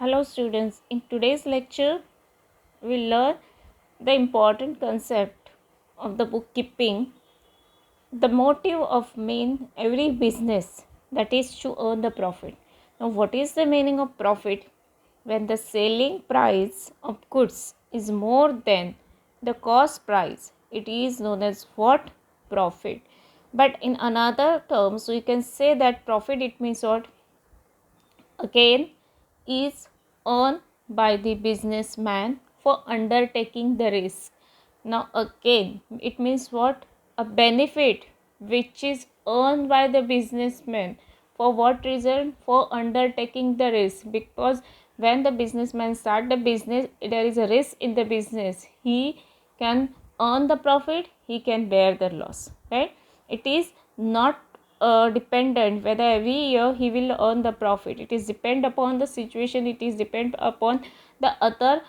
Hello students, in today's lecture we'll learn the important concept of the bookkeeping, the motive of main every business, that is to earn the profit. Now what is the meaning of profit? When the selling price of goods is more than the cost price, it is known as what? Profit. But in another terms we can say that profit, it means what? Again, is earned by the businessman for undertaking the risk. Now again, it means what? A benefit which is earned by the businessman. For what reason? For undertaking the risk. Because when the businessman start the business, there is a risk in the business. He can earn the profit, he can bear the loss, right? It is not dependent whether every year he will earn the profit. It is depend upon the situation, it is depend upon the other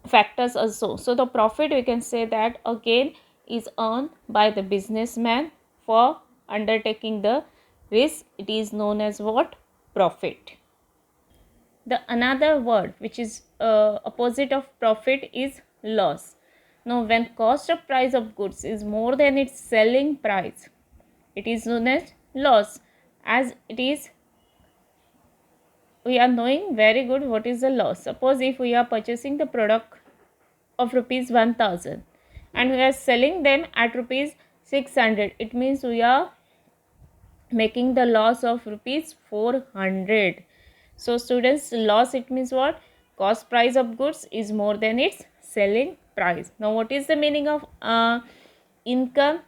factors also. So the profit, we can say that again is earned by the businessman for undertaking the risk. It is known as what? Profit. The another word which is opposite of profit is loss. Now when cost of price of goods is more than its selling price, it is known as loss. As it is, we are knowing very good what is the loss. Suppose if we are purchasing the product of rupees 1000 and we are selling them at rupees 600, it means we are making the loss of rupees 400. So students, loss, it means what? Cost price of goods is more than its selling price. Now what is the meaning of income?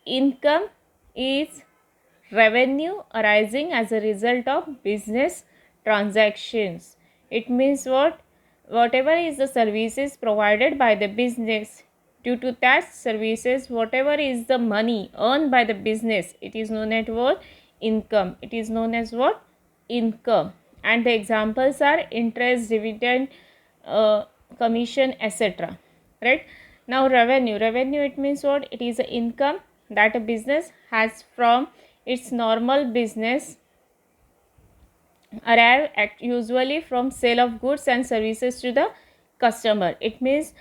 Income is revenue arising as a result of business transactions. It means what? Whatever is the services provided by the business, due to that services, whatever is the money earned by the business, it is known as what? Income. It is known as what? Income. And the examples are interest, dividend, commission, etc. Right? Now revenue. Revenue, it means what? It is the income that a business has from its normal business, arrive at usually from sale of goods and services to the customer. It means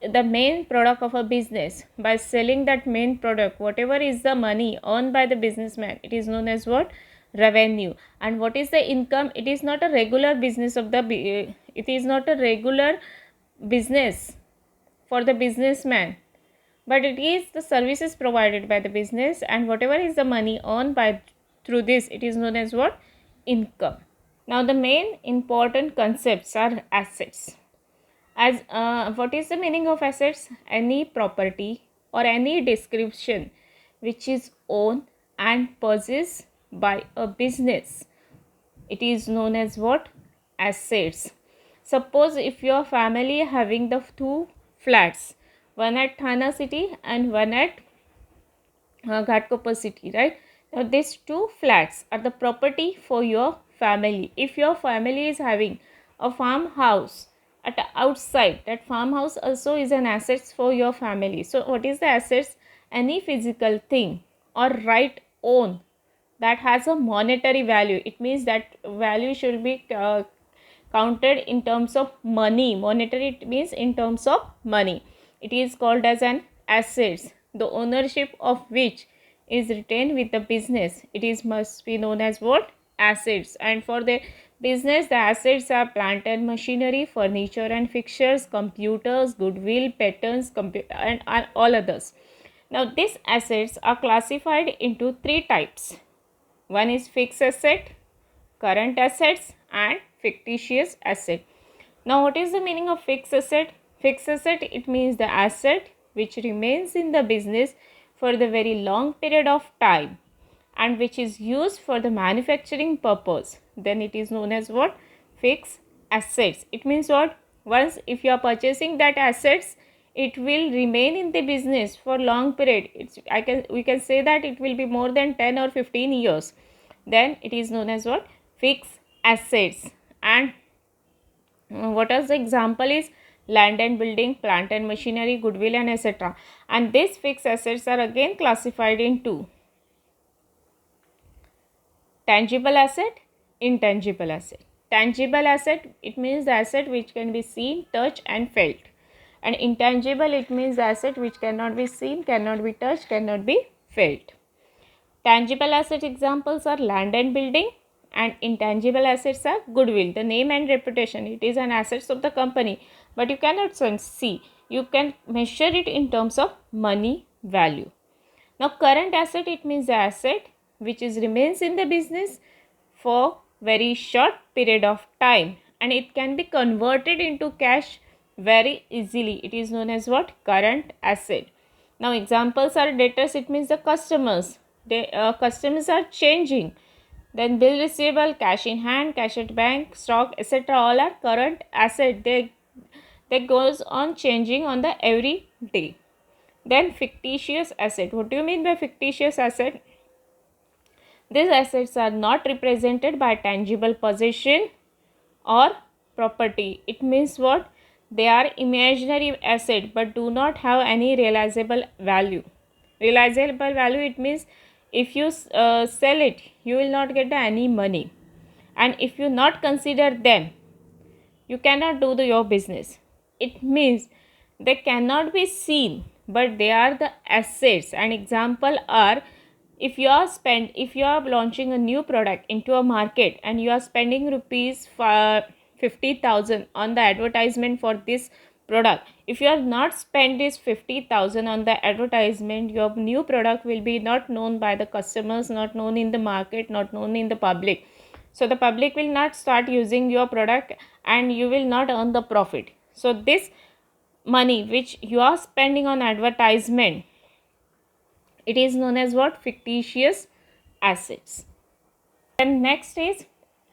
the main product of a business. By selling that main product, whatever is the money earned by the businessman, it is known as what? Revenue. And what is the income? It is not a regular business of the it is not a regular business for the businessman, but it is the services provided by the business, and whatever is the money earned by through this, it is known as what? Income. Now the main important concepts are assets. As what is the meaning of assets? Any property or any description which is owned and possessed by a business, it is known as what? Assets. Suppose if your family having the two flats, one at Thana city and one at Ghatkopar city, right? Now these two flats are the property for your family. If your family is having a farmhouse at outside, that farmhouse also is an assets for your family. So what is the assets? Any physical thing or right own that has a monetary value. It means that value should be counted in terms of money. Monetary, it means in terms of money. It is called as an assets, the ownership of which is retained with the business. It is must be known as what? Assets. And for the business, the assets are plant and machinery, furniture and fixtures, computers, goodwill, patents, and all others. Now these assets are classified into three types. One is fixed asset, current assets, and fictitious asset. Now what is the meaning of fixed asset? Fixed asset, it means the asset which remains in the business for the very long period of time and which is used for the manufacturing purpose. Then it is known as what? Fixed assets. It means what? Once if you are purchasing that assets, it will remain in the business for long period. We can say that it will be more than 10 or 15 years. Then it is known as what? Fixed assets. And what is the example is land and building, plant and machinery, goodwill, and etc. And these fixed assets are again classified into tangible asset, intangible asset. Tangible asset, it means the asset which can be seen, touched and felt. And intangible, it means the asset which cannot be seen, cannot be touched, cannot be felt. Tangible asset examples are land and building, and intangible assets are goodwill, the name and reputation. It is an asset of the company, but you cannot see. You can measure it in terms of money value. Now, current asset, it means the asset which remains in the business for very short period of time, and it can be converted into cash very easily. It is known as what? Current asset. Now, examples are debtors, it means the customers. Customers are changing. Then bill receivable, cash in hand, cash at bank, stock, etc. all are current asset. They goes on changing on the every day. Then fictitious asset. What do you mean by fictitious asset? These assets are not represented by tangible possession or property. It means what? They are imaginary asset but do not have any realizable value. Realizable value, it means if you sell it, you will not get any money. And if you not consider them, you cannot do your business. It means they cannot be seen, but they are the assets. An example are, if you are launching a new product into a market and you are spending rupees for 50,000 on the advertisement for this product. If you are not spend this 50,000 on the advertisement, your new product will be not known by the customers, not known in the market, not known in the public. So the public will not start using your product and you will not earn the profit. So this money which you are spending on advertisement, it is known as what? Fictitious assets. And next is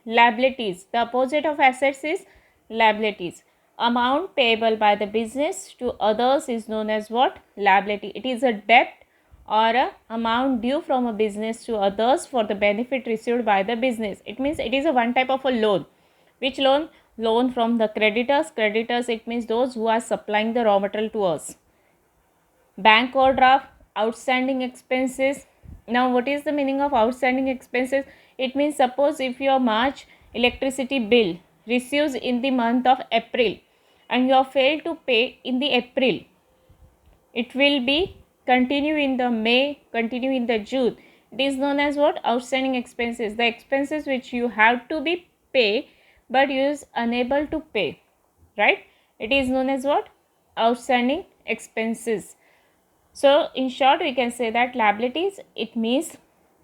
liabilities. The opposite of assets is liabilities. Amount payable by the business to others is known as what? Liability. It is a debt or a amount due from a business to others for the benefit received by the business. It means it is a one type of a loan. Which loan? Loan from the creditors. Creditors, it means those who are supplying the raw material to us. Bank overdraft, outstanding expenses. Now, what is the meaning of outstanding expenses? It means suppose if your March electricity bill receives in the month of April and you have failed to pay in the April, it will be continue in the May, continue in the June. It is known as what? Outstanding expenses. The expenses which you have to be pay but you is unable to pay, right? It is known as what? Outstanding expenses. So in short, we can say that liabilities, it means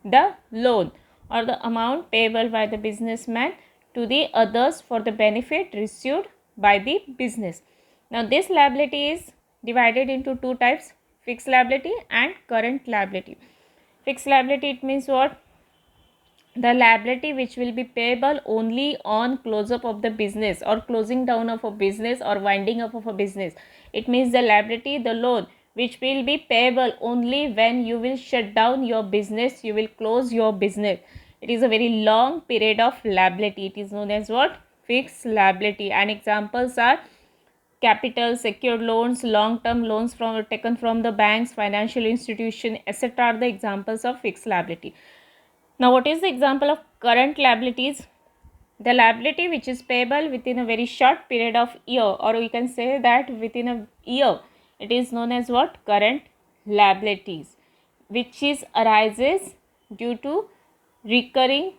the loan or the amount payable by the businessman to the others for the benefit received by the business. Now this liability is divided into two types: fixed liability and current liability. Fixed liability, it means what? The liability which will be payable only on close up of the business or closing down of a business or winding up of a business. It means the liability, the loan which will be payable only when you will shut down your business, you will close your business. It is a very long period of liability. It is known as what? Fixed liability. And examples are capital, secured loans, long-term loans taken from the banks, financial institution, etc. are the examples of fixed liability. Now, what is the example of current liabilities? The liability which is payable within a very short period of year, or we can say that within a year. It is known as what? Current liabilities, which is arises due to regular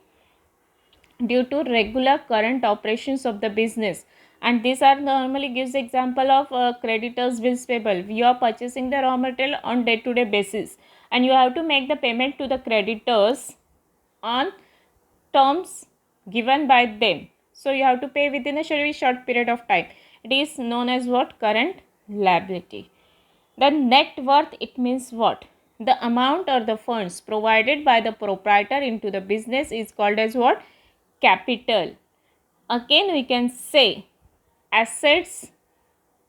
current operations of the business. And these are normally gives example of creditors bills payable. You are purchasing the raw material on day-to-day basis and you have to make the payment to the creditors on terms given by them. So you have to pay within a very short period of time. It is known as what? Current liability. The net worth, it means what? The amount or the funds provided by the proprietor into the business is called as what? Capital. Again, we can say assets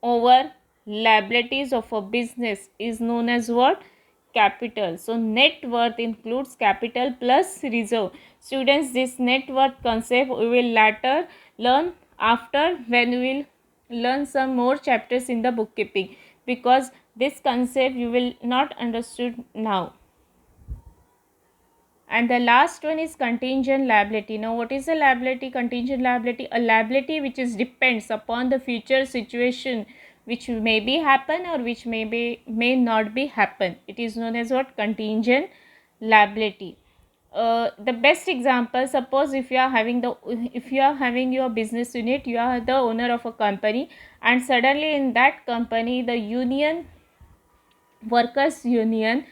over liabilities of a business is known as what? Capital. So net worth includes capital plus reserve. Students, this net worth concept we will later learn after when we will learn some more chapters in the bookkeeping, because this concept you will not understood now. And the last one is contingent liability. Now what is a liability? Contingent liability, a liability which is depends upon the future situation which may be happen or which may not be happen. It is known as what? Contingent liability. The best example, suppose if you are having your business unit, you are the owner of a company, and suddenly in that company the workers union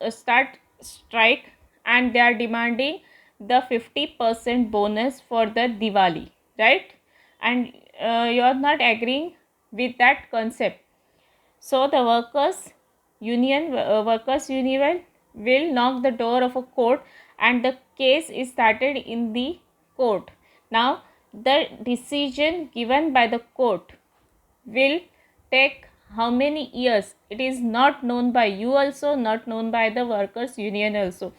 start strike, and they are demanding the 50% bonus for the Diwali, right? And you are not agreeing with that concept. So the workers union will knock the door of a court, and the case is started in the court. Now the decision given by the court will take how many years? It is not known by you also, not known by the workers union also.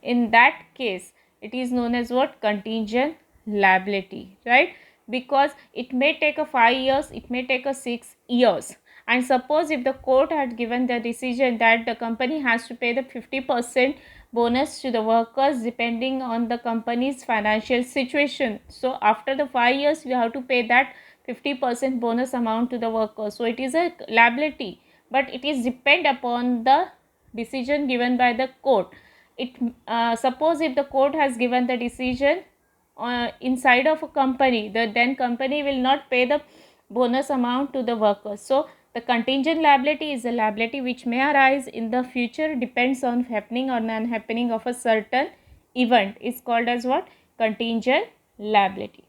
In that case, it is known as what? Contingent liability, right? Because it may take a 5 years, it may take a 6 years. And suppose if the court had given the decision that the company has to pay the 50% bonus to the workers depending on the company's financial situation, so after the 5 years you have to pay that 50% bonus amount to the workers. So it is a liability, but it is depend upon the decision given by the court. It suppose if the court has given the decision inside of a company, then company will not pay the bonus amount to the workers. So the contingent liability is a liability which may arise in the future, depends on happening or non happening of a certain event. Is called as what? Contingent liability.